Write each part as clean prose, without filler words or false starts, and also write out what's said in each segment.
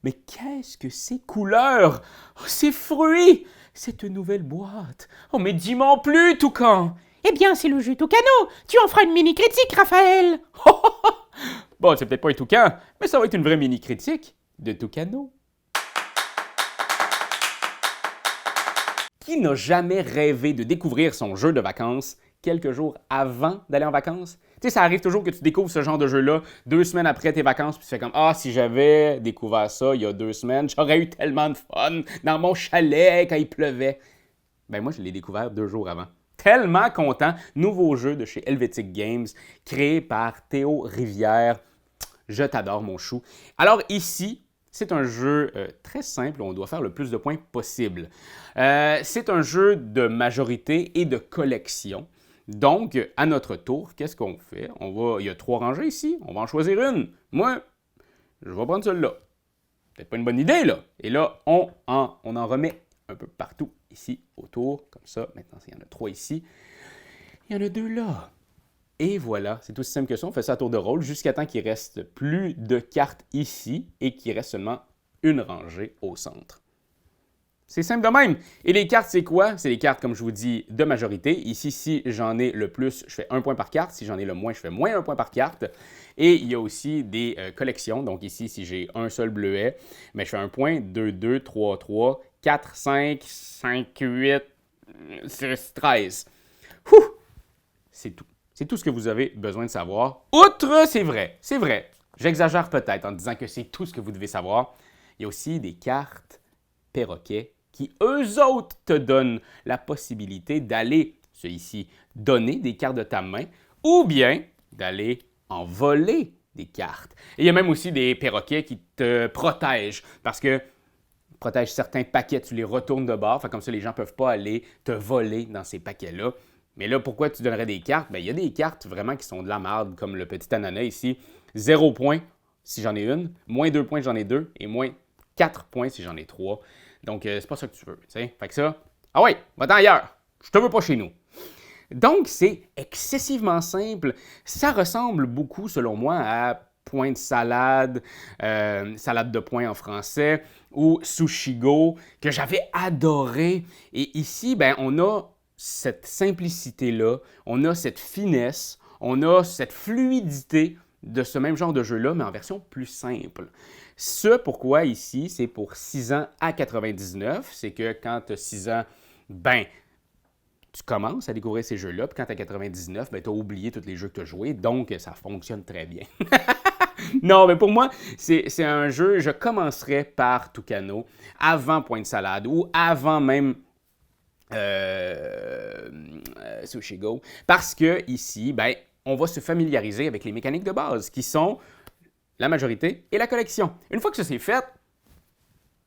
Mais qu'est-ce que ces couleurs? Oh, ces fruits! Cette nouvelle boîte! Oh, mais dis-moi plus, Toucan! Eh bien, c'est le jeu Toucano. Tu en feras une mini-critique, Raphaël. Bon, c'est peut-être pas un toucan, mais ça va être une vraie mini-critique de Toucano. Qui n'a jamais rêvé de découvrir son jeu de vacances quelques jours avant d'aller en vacances? Tu sais, ça arrive toujours que tu découvres ce genre de jeu-là 2 semaines après tes vacances, puis tu fais comme « Ah, si j'avais découvert ça il y a 2 semaines, j'aurais eu tellement de fun dans mon chalet quand il pleuvait. » Ben moi, je l'ai découvert 2 jours avant. Tellement content! Nouveau jeu de chez Helvetic Games, créé par Théo Rivière. Je t'adore, mon chou. Alors ici, c'est un jeu très simple où on doit faire le plus de points possible. C'est un jeu de majorité et de collection. Donc, à notre tour, qu'est-ce qu'on fait? Il y a 3 rangées ici, on va en choisir une. Moi, je vais prendre celle-là. Peut-être pas une bonne idée, là. Et là, on en remet un peu partout ici autour, comme ça. Maintenant, il y en a 3 ici. Il y en a 2 là. Et voilà, c'est aussi simple que ça. On fait ça à tour de rôle jusqu'à temps qu'il reste plus de cartes ici et qu'il reste seulement une rangée au centre. C'est simple de même. Et les cartes, c'est quoi? C'est les cartes, comme je vous dis, de majorité. Ici, si j'en ai le plus, je fais 1 point par carte. Si j'en ai le moins, je fais moins 1 point par carte. Et il y a aussi des collections. Donc ici, si j'ai un seul bleuet, mais je fais 1 point, 2, 2, 3, 3, 4, 5, 5, 8, 6, 13. Ouh! C'est tout. C'est tout ce que vous avez besoin de savoir. Outre, c'est vrai, j'exagère peut-être en disant que c'est tout ce que vous devez savoir. Il y a aussi des cartes perroquets qui, eux autres, te donnent la possibilité d'aller, ceux ici, donner des cartes de ta main ou bien d'aller en voler des cartes. Et il y a même aussi des perroquets qui te protègent parce que protègent certains paquets, tu les retournes de bord, comme ça les gens ne peuvent pas aller te voler dans ces paquets-là. Mais là, pourquoi tu donnerais des cartes? Bien, il y a des cartes vraiment qui sont de la merde, comme le petit ananas ici. 0 points si j'en ai une, moins 2 points si j'en ai 2, et moins 4 points si j'en ai 3. Donc, c'est pas ça que tu veux, tu sais. Fait que ça, ah ouais, va-t'en ailleurs. Je te veux pas chez nous. Donc, c'est excessivement simple. Ça ressemble beaucoup, selon moi, à point de salade, salade de poing en français, ou Sushigo, que j'avais adoré. Et ici, ben, on a cette simplicité-là, on a cette finesse, on a cette fluidité de ce même genre de jeu-là, mais en version plus simple. Ce pourquoi ici, c'est pour 6 ans à 99, c'est que quand tu as 6 ans, ben, tu commences à découvrir ces jeux-là, puis quand tu as 99, ben, tu as oublié tous les jeux que tu as joués, donc ça fonctionne très bien. Non, mais pour moi, c'est un jeu, je commencerai par Toucano, avant Point de Salade, ou avant même Sushigo, parce que ici, ben, on va se familiariser avec les mécaniques de base, qui sont la majorité et la collection. Une fois que ça c'est fait,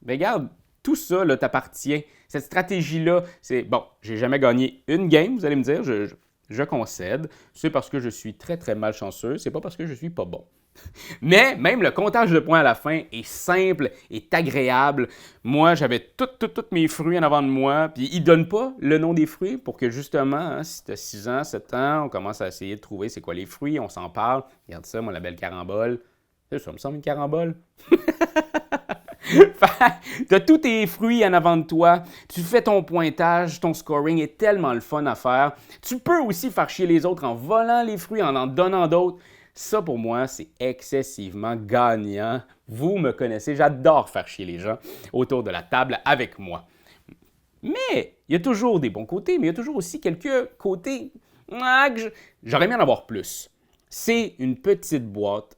ben, regarde, tout ça t'appartient. Cette stratégie-là, c'est bon, j'ai jamais gagné une game, vous allez me dire, je concède. C'est parce que je suis très, très malchanceux, c'est pas parce que je suis pas bon. Mais même le comptage de points à la fin est simple, est agréable. Moi, j'avais tous mes fruits en avant de moi, puis ils ne donnent pas le nom des fruits pour que justement, hein, si tu as 6 ans, 7 ans, on commence à essayer de trouver c'est quoi les fruits, on s'en parle. Regarde ça, moi, la belle carambole. Ça me semble une carambole. Tu as tous tes fruits en avant de toi, tu fais ton pointage, ton scoring est tellement le fun à faire. Tu peux aussi faire chier les autres en volant les fruits, en donnant d'autres. Ça, pour moi, c'est excessivement gagnant. Vous me connaissez, j'adore faire chier les gens autour de la table avec moi. Mais il y a toujours des bons côtés, mais il y a toujours aussi quelques côtés que j'aurais aimé en avoir plus. C'est une petite boîte.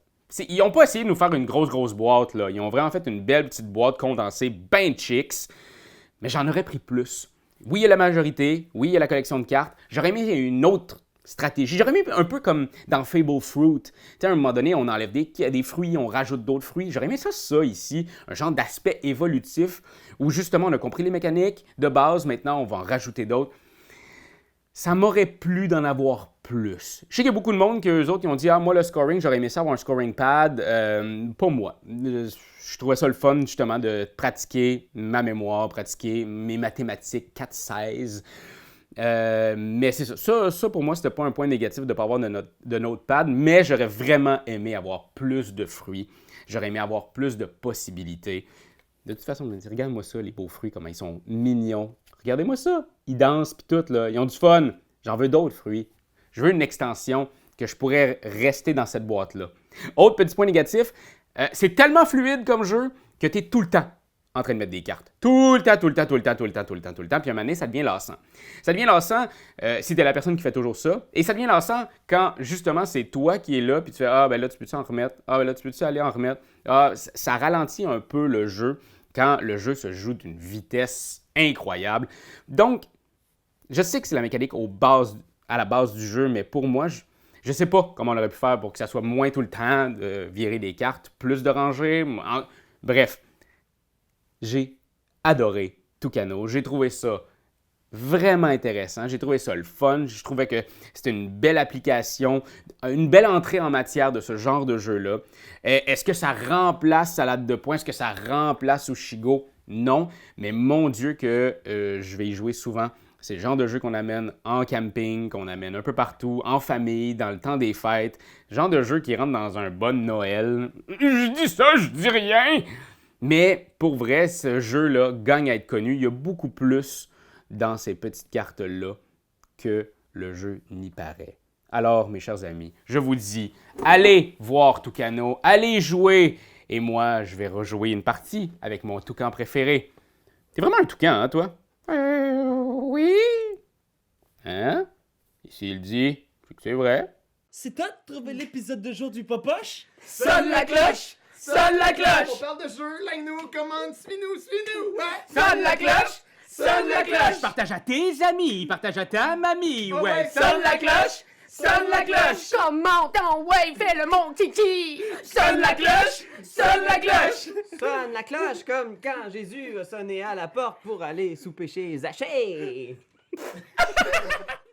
Ils n'ont pas essayé de nous faire une grosse boîte, là. Ils ont vraiment fait une belle petite boîte condensée, ben chicks, mais j'en aurais pris plus. Oui, il y a la majorité, oui, il y a la collection de cartes. J'aurais aimé une autre stratégie. J'aurais aimé un peu comme dans Fable Fruit. Tu sais, à un moment donné, on enlève des fruits, on rajoute d'autres fruits. J'aurais aimé ça ici, un genre d'aspect évolutif où justement on a compris les mécaniques de base, maintenant on va en rajouter d'autres. Ça m'aurait plu d'en avoir plus. Je sais qu'il y a beaucoup de monde qui, eux autres, ils ont dit « Ah, moi, le scoring, j'aurais aimé ça avoir un scoring pad. » Pas moi. Je trouvais ça le fun, justement, de pratiquer ma mémoire, pratiquer mes mathématiques 4-16. Mais c'est ça. Ça, pour moi, c'était pas un point négatif de ne pas avoir de notepad, mais j'aurais vraiment aimé avoir plus de fruits. J'aurais aimé avoir plus de possibilités. De toute façon, regarde-moi ça, les beaux fruits, comment ils sont mignons. Regardez-moi ça. Ils dansent pis tout, là. Ils ont du fun. J'en veux d'autres fruits. Je veux une extension que je pourrais rester dans cette boîte-là. Autre petit point négatif, c'est tellement fluide comme jeu que tu es tout le temps en train de mettre des cartes. Tout le temps. Puis à un moment donné, ça devient lassant. Ça devient lassant si tu es la personne qui fait toujours ça. Et ça devient lassant quand, justement, c'est toi qui es là, puis tu fais « Ah, ben là, tu peux-tu en remettre? Ah, ben là, tu peux-tu aller en remettre? » Ah, ça ralentit un peu le jeu quand le jeu se joue d'une vitesse incroyable. Donc, je sais que c'est la mécanique à la base du jeu, mais pour moi, je ne sais pas comment on aurait pu faire pour que ça soit moins tout le temps de virer des cartes, plus de rangées. Bref, j'ai adoré Tucano. J'ai trouvé ça vraiment intéressant. J'ai trouvé ça le fun. Je trouvais que c'était une belle application, une belle entrée en matière de ce genre de jeu-là. Est-ce que ça remplace Salade de points? Est-ce que ça remplace Ushigo? Non, mais mon Dieu que je vais y jouer souvent. C'est le genre de jeu qu'on amène en camping, qu'on amène un peu partout, en famille, dans le temps des fêtes. Le genre de jeu qui rentre dans un bon Noël. Je dis ça, je dis rien! Mais pour vrai, ce jeu-là gagne à être connu. Il y a beaucoup plus dans ces petites cartes-là que le jeu n'y paraît. Alors, mes chers amis, je vous dis, allez voir Tucano, allez jouer! Et moi, je vais rejouer une partie avec mon toucan préféré. T'es vraiment un toucan, hein, toi? Oui. Hein? Ici, il dit, c'est que c'est vrai. C'est toi de trouver l'épisode de jour du Popoche? Sonne la cloche! Sonne la On cloche! parle de jeu, like-nous, commande, suis-nous! Ouais. Sonne la cloche! Sonne la cloche! Partage à tes amis, partage à ta mamie, ouais. Sonne la cloche! Sonne la cloche! Comment ton ouais, fais le mon titi. Sonne la cloche! Sonne la cloche! Sonne la cloche comme quand Jésus a sonné à la porte pour aller souper chez Zachée.